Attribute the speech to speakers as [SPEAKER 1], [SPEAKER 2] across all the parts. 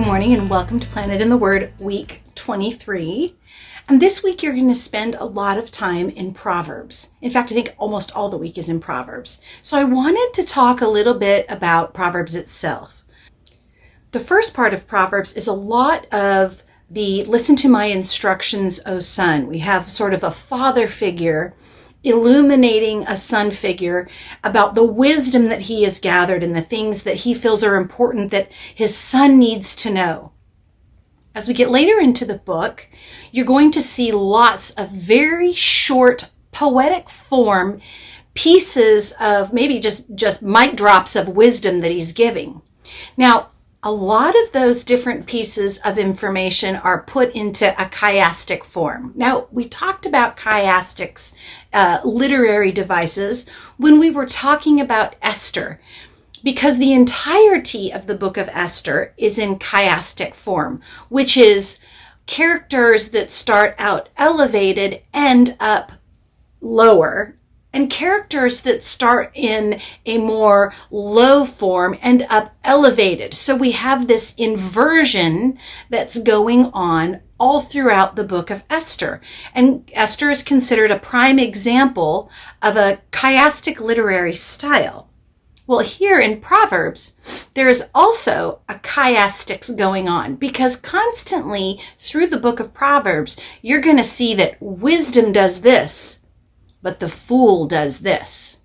[SPEAKER 1] morning and welcome to Planet in the Word, week 23. And this week you're going to spend a lot of time in Proverbs. In fact, I think almost all the week is in Proverbs. So I wanted to talk a little bit about Proverbs itself. The first part of Proverbs is a lot of the listen to my instructions, O son. We have sort of a father figure illuminating a son figure about the wisdom that he has gathered and the things that he feels are important that his son needs to know. As we get later into the book, you're going to see lots of very short poetic form pieces of maybe just mic drops of wisdom that he's giving. Now, a lot of those different pieces of information are put into a chiastic form. Now, we talked about chiastics, literary devices, when we were talking about Esther, because the entirety of the book of Esther is in chiastic form, which is characters that start out elevated end up lower, and characters that start in a more low form end up elevated. So we have this inversion that's going on all throughout the book of Esther. And Esther is considered a prime example of a chiastic literary style. Well, here in Proverbs, there is also a chiastics going on, because constantly through the book of Proverbs, you're going to see that wisdom does this, but the fool does this.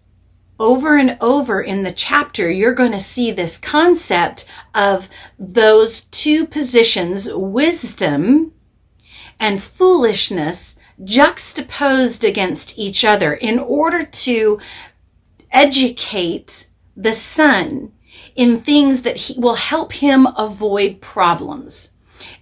[SPEAKER 1] Over and over in the chapter, you're going to see this concept of those two positions, wisdom and foolishness, juxtaposed against each other in order to educate the son in things that will help him avoid problems.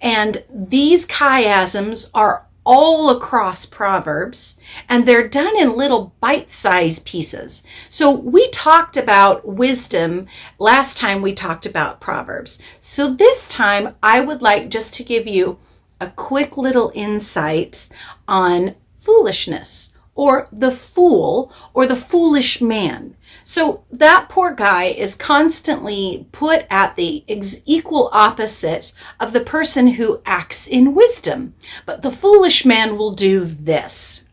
[SPEAKER 1] And these chiasms are all across Proverbs, and they're done in little bite-sized pieces. So we talked about wisdom last time we talked about Proverbs. So this time I would like just to give you a quick little insight on foolishness, or the fool, or the foolish man. So that poor guy is constantly put at the equal opposite of the person who acts in wisdom. But the foolish man will do this.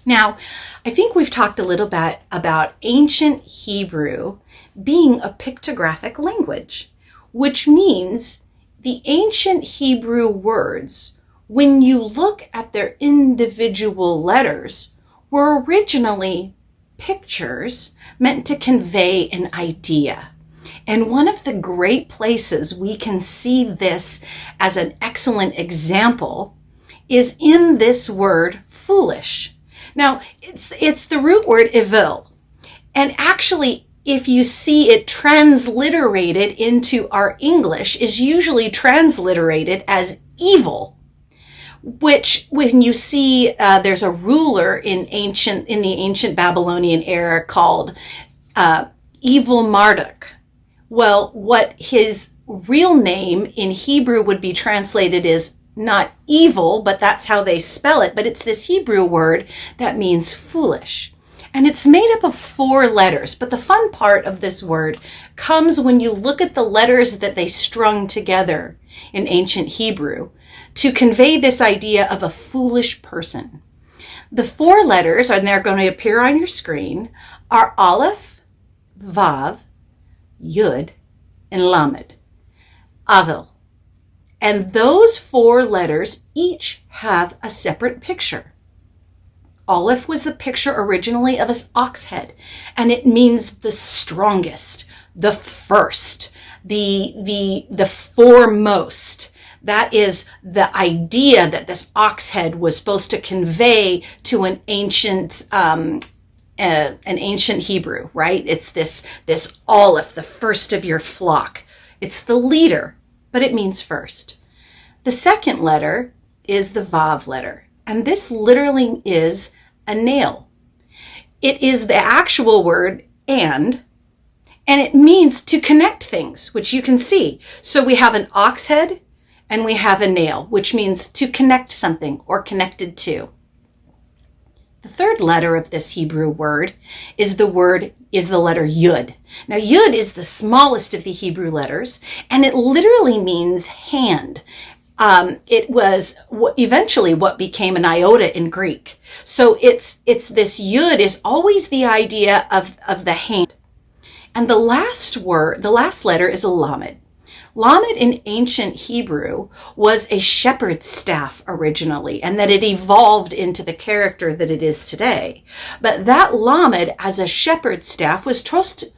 [SPEAKER 1] Now, I think we've talked a little bit about ancient Hebrew being a pictographic language, which means the ancient Hebrew words, when you look at their individual letters, were originally pictures meant to convey an idea. And one of the great places we can see this as an excellent example is in this word foolish. Now, it's the root word evil. And actually, if you see it transliterated into our English, is usually transliterated as evil. Which, when you see there's a ruler in the ancient Babylonian era called Evil Marduk. Well, what his real name in Hebrew would be translated is not evil, but that's how they spell it. But it's this Hebrew word that means foolish. And it's made up of 4 letters. But the fun part of this word comes when you look at the letters that they strung together in ancient Hebrew to convey this idea of a foolish person. The 4 letters, and they're going to appear on your screen, are Aleph, Vav, Yud, and Lamed. Avil. And those 4 letters each have a separate picture. Aleph was the picture originally of an ox head, and it means the strongest, the first, the foremost. That is the idea that this ox head was supposed to convey to an ancient Hebrew, right? It's this Aleph, the first of your flock. It's the leader, but it means first. The second letter is the Vav letter, and this literally is a nail. It is the actual word and it means to connect things, which you can see. So we have an ox head, and we have a nail, which means to connect something or connected to. The third letter of this Hebrew word is the letter Yud. Now, Yud is the smallest of the Hebrew letters, and it literally means hand. It was eventually what became an iota in Greek. So it's this Yud is always the idea of the hand. And the last letter is a Lamed. Lamed in ancient Hebrew was a shepherd's staff originally, and that it evolved into the character that it is today. But that Lamed as a shepherd's staff was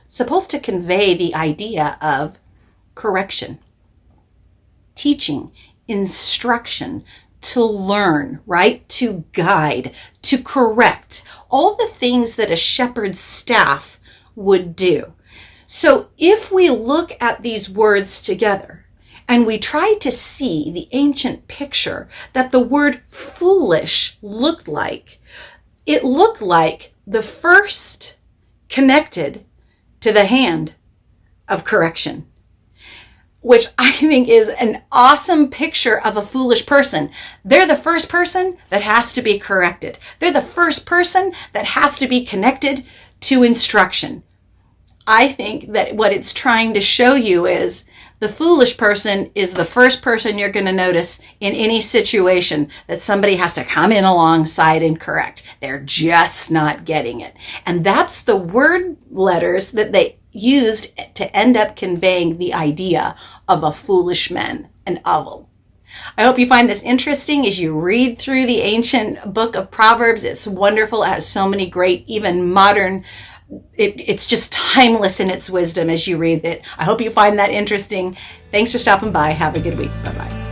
[SPEAKER 1] supposed to convey the idea of correction, teaching, instruction, to learn, right? To guide, to correct, all the things that a shepherd's staff would do. So if we look at these words together and we try to see the ancient picture that the word foolish looked like, it looked like the first connected to the hand of correction, which I think is an awesome picture of a foolish person. They're the first person that has to be corrected. They're the first person that has to be connected to instruction. I think that what it's trying to show you is the foolish person is the first person you're going to notice in any situation that somebody has to come in alongside and correct. They're just not getting it. And that's the word letters that they used to end up conveying the idea of a foolish man, an avel. I hope you find this interesting as you read through the ancient book of Proverbs. It's wonderful. It has so many great, even modern, it's just timeless in its wisdom as you read it. I hope you find that interesting. Thanks for stopping by. Have a good week. Bye-bye.